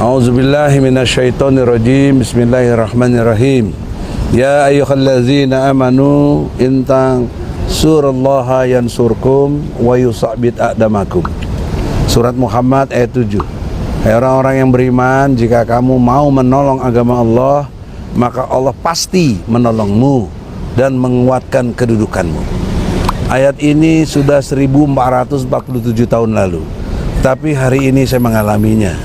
A'udzubillahi minasyaitonirrajim. Bismillahirrahmanirrahim. Ya ayyuhallazina amanu intang surallaha yansurkum wa yusabbit aqdamakum. Surat Muhammad ayat 7. Hai orang-orang yang beriman, jika kamu mau menolong agama Allah, maka Allah pasti menolongmu dan menguatkan kedudukanmu. Ayat ini sudah 1447 tahun lalu, tapi hari ini saya mengalaminya,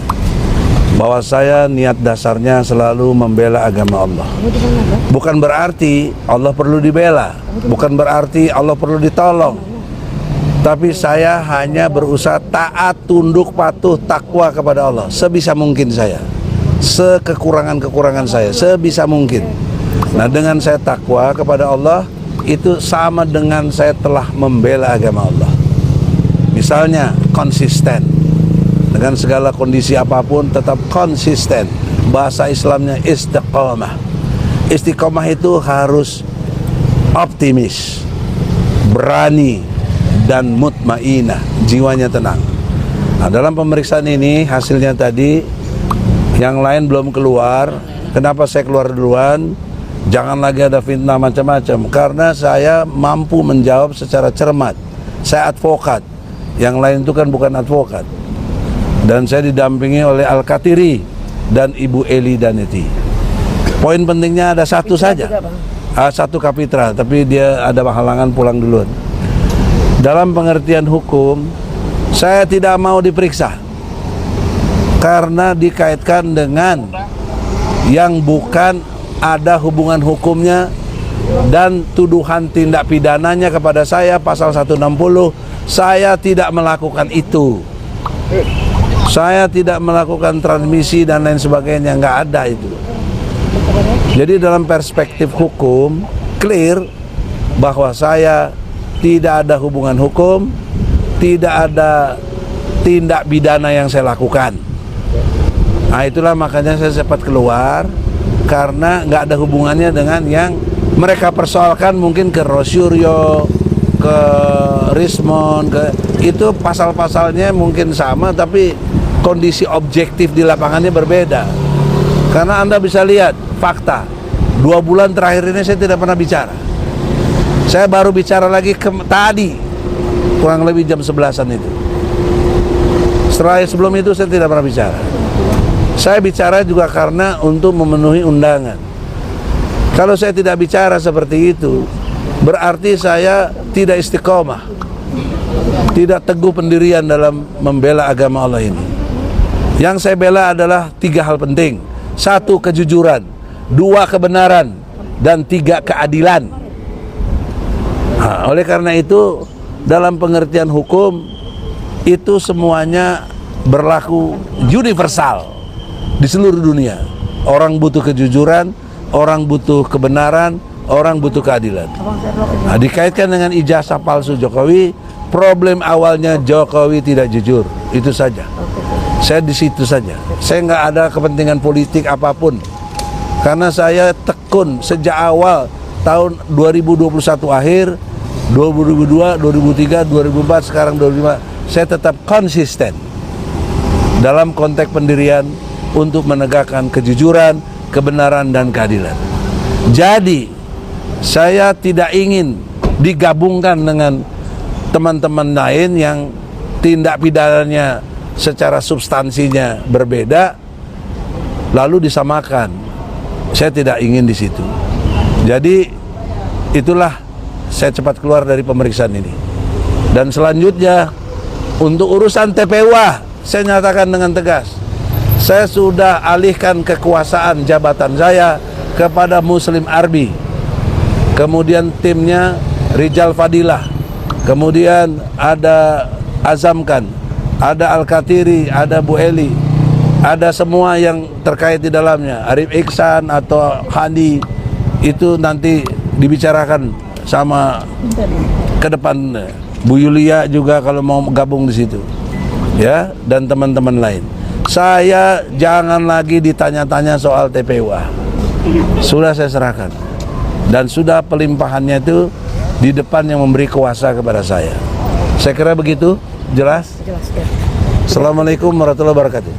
bahwa saya niat dasarnya selalu membela agama Allah. Bukan berarti Allah perlu dibela, bukan berarti Allah perlu ditolong, tapi saya hanya berusaha taat, tunduk, patuh, takwa kepada Allah sebisa mungkin saya, sekekurangan-kekurangan saya, sebisa mungkin. Nah, dengan saya takwa kepada Allah, itu sama dengan saya telah membela agama Allah. Misalnya konsisten dengan segala kondisi apapun, tetap konsisten. Bahasa Islamnya istiqomah. Istiqomah itu harus optimis, berani, dan mutmainah, jiwanya tenang. Nah, dalam pemeriksaan ini hasilnya tadi, yang lain belum keluar. Kenapa saya keluar duluan? Jangan lagi ada fitnah macam-macam, karena saya mampu menjawab secara cermat. Saya advokat, yang lain itu kan bukan advokat. Dan saya didampingi oleh Al-Katiri dan Ibu Eli Daneti. Poin pentingnya ada satu saja, satu kapitra, tapi dia ada halangan pulang duluan. Dalam pengertian hukum, saya tidak mau diperiksa karena dikaitkan dengan yang bukan ada hubungan hukumnya, dan tuduhan tindak pidananya kepada saya pasal 160. Saya tidak melakukan itu. Saya tidak melakukan transmisi dan lain sebagainya, nggak ada itu. Jadi dalam perspektif hukum clear bahwa saya tidak ada hubungan hukum, tidak ada tindak pidana yang saya lakukan. Nah, itulah makanya saya sempat keluar, karena nggak ada hubungannya dengan yang mereka persoalkan, mungkin ke Rosyuryo, ke Rismon, itu pasal-pasalnya mungkin sama, tapi kondisi objektif di lapangannya berbeda. Karena Anda bisa lihat fakta, 2 bulan terakhir ini saya tidak pernah bicara. Saya baru bicara lagi tadi, kurang lebih jam 11-an itu. Sebelum itu saya tidak pernah bicara. Saya bicara juga karena untuk memenuhi undangan. Kalau saya tidak bicara seperti itu, berarti saya tidak istiqomah, tidak teguh pendirian dalam membela agama Allah ini. Yang saya bela adalah 3 hal penting. 1, kejujuran. 2, kebenaran. Dan 3, keadilan. Nah, oleh karena itu, dalam pengertian hukum, itu semuanya berlaku universal di seluruh dunia. Orang butuh kejujuran, orang butuh kebenaran, orang butuh keadilan. Nah, dikaitkan dengan ijazah palsu Jokowi, problem awalnya Jokowi tidak jujur, itu saja. Saya di situ saja. Saya nggak ada kepentingan politik apapun, karena saya tekun sejak awal tahun 2021 akhir, 2002, 2003, 2004, sekarang 2005. Saya tetap konsisten dalam konteks pendirian untuk menegakkan kejujuran, kebenaran, dan keadilan. Jadi, saya tidak ingin digabungkan dengan teman-teman lain yang tindak pidananya secara substansinya berbeda, lalu disamakan. Saya tidak ingin di situ. Jadi, itulah saya cepat keluar dari pemeriksaan ini. Dan selanjutnya, untuk urusan TPWA, saya nyatakan dengan tegas, saya sudah alihkan kekuasaan jabatan saya kepada Muslim Arbi, kemudian timnya Rijal Fadilah, kemudian ada Azamkan, ada Al-Katiri, ada Bu Eli, ada semua yang terkait di dalamnya, Arif Iksan atau Handi, itu nanti dibicarakan sama ke depan. Bu Yulia juga kalau mau gabung di situ, ya, dan teman-teman lain. Saya jangan lagi ditanya-tanya soal TPWA. Sudah saya serahkan. Dan sudah pelimpahannya itu di depan yang memberi kuasa kepada saya. Saya kira begitu, jelas? Jelas, ya. Assalamualaikum warahmatullahi wabarakatuh.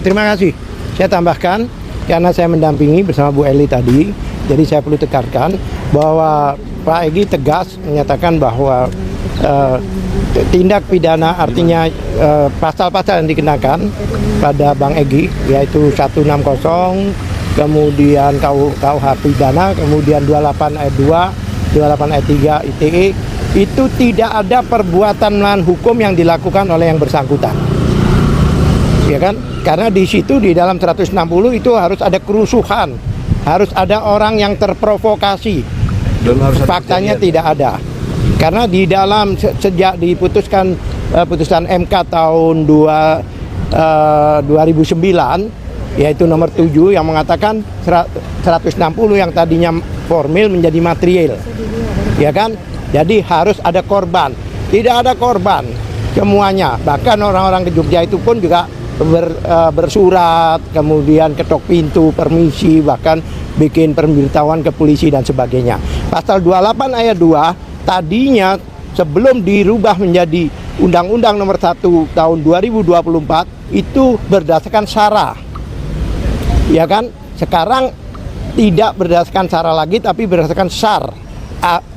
Terima kasih. Saya tambahkan, karena saya mendampingi bersama Bu Eli tadi, jadi saya perlu tekankan bahwa Pak Egy tegas menyatakan bahwa tindak pidana artinya pasal-pasal yang dikenakan pada Bang Egy yaitu 160, kemudian KUH pidana, kemudian 28 ayat 2, 28 ayat 3 ITE, itu tidak ada perbuatan melawan hukum yang dilakukan oleh yang bersangkutan. Ya kan? Karena di situ di dalam 160 itu harus ada kerusuhan, harus ada orang yang terprovokasi. Dan harus Faktanya tidak ada. Karena di dalam sejak diputuskan putusan MK tahun 2009 yaitu nomor 7 yang mengatakan 160 yang tadinya formil menjadi material. Ya kan? Jadi harus ada korban. Tidak ada korban semuanya. Bahkan orang-orang ke Jogja itu pun juga bersurat, kemudian ketok pintu, permisi, bahkan bikin pemberitahuan ke polisi dan sebagainya. Pasal 28 ayat 2 tadinya sebelum dirubah menjadi Undang-Undang Nomor 1 tahun 2024 itu berdasarkan SARA. Ya kan? Sekarang tidak berdasarkan SARA lagi tapi berdasarkan SAR.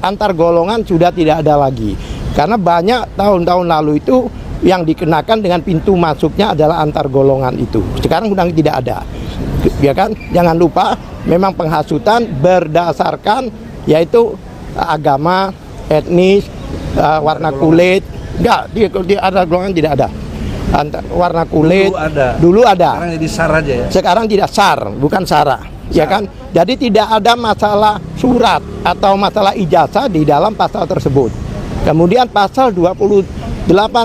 Antar golongan sudah tidak ada lagi. Karena banyak tahun-tahun lalu itu yang dikenakan dengan pintu masuknya adalah antar golongan itu. Sekarang undang tidak ada. Ya kan? Jangan lupa memang penghasutan berdasarkan yaitu agama, etnis, warna kulit. Enggak, di ada golongan tidak ada. Warna kulit dulu ada. Sekarang jadi SAR aja ya. Sekarang tidak SAR, bukan SARA. Ya kan? Jadi tidak ada masalah surat atau masalah ijazah di dalam pasal tersebut. Kemudian pasal 28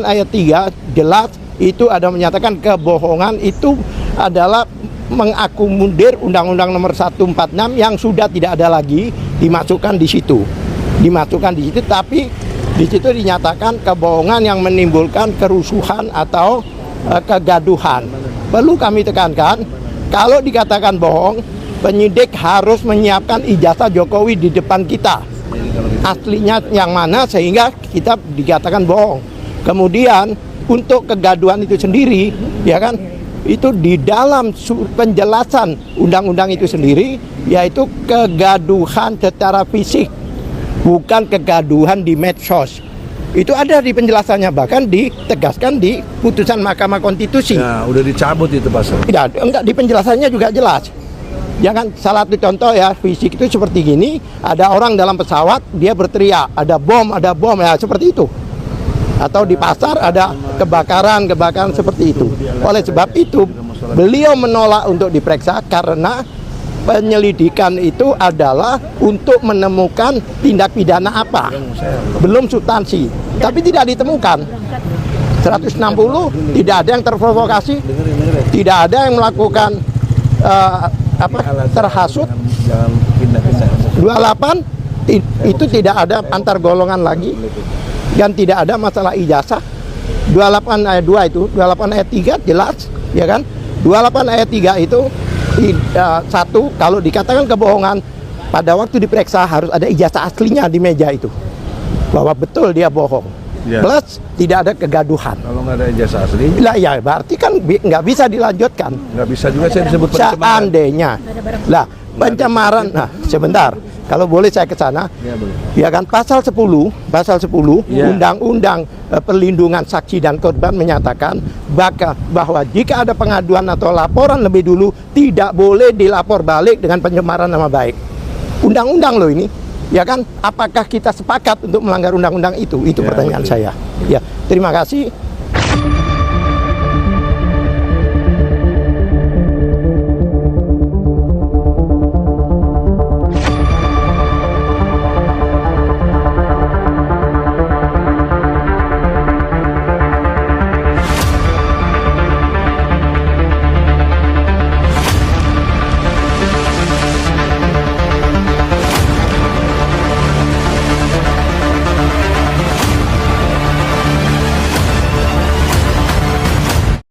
ayat 3 jelas itu ada menyatakan kebohongan itu adalah mengakomodir Undang-Undang Nomor 146 yang sudah tidak ada lagi dimasukkan di situ. Dimasukkan di situ, tapi di situ dinyatakan kebohongan yang menimbulkan kerusuhan atau kegaduhan. Perlu kami tekankan, kalau dikatakan bohong, penyidik harus menyiapkan ijazah Jokowi di depan kita. Aslinya yang mana sehingga kita dikatakan bohong. Kemudian untuk kegaduhan itu sendiri, ya kan, itu di dalam penjelasan undang-undang itu sendiri, yaitu kegaduhan secara fisik, bukan kegaduhan di medsos. Itu ada di penjelasannya, bahkan ditegaskan di putusan Mahkamah Konstitusi. Nah, udah dicabut itu pasal. Tidak, enggak, di penjelasannya juga jelas. Jangan salah satu contoh ya, fisik itu seperti gini, ada orang dalam pesawat, dia berteriak, ada bom, ya seperti itu. Atau di pasar ada kebakaran seperti itu. Oleh sebab itu, beliau menolak untuk diperiksa karena penyelidikan itu adalah untuk menemukan tindak pidana apa. Belum substansi, tapi tidak ditemukan. 160 tidak ada yang terprovokasi, tidak ada yang melakukan terhasut. 28 itu tidak ada antar golongan lagi dan tidak ada masalah ijazah. 28 ayat 2 itu, 28 ayat 3 jelas, ya kan? 28 ayat 3 itu satu, kalau dikatakan kebohongan pada waktu diperiksa harus ada ijazah aslinya di meja itu bahwa betul dia bohong. Ya. Plus tidak ada kegaduhan. Kalau nggak ada ijazah asli, lah ya berarti kan nggak bisa dilanjutkan. Nggak bisa juga saya disebut pencemaran. Seandainya, lah pencemaran. Nah, sebentar. Kalau boleh saya ke sana. Ya kan pasal 10 ya. Undang-Undang Perlindungan Saksi dan Korban menyatakan bahwa jika ada pengaduan atau laporan lebih dulu tidak boleh dilapor balik dengan pencemaran nama baik. Undang-undang loh ini. Ya kan, apakah kita sepakat untuk melanggar undang-undang itu? Itu ya, pertanyaan betul. Saya. Ya, terima kasih.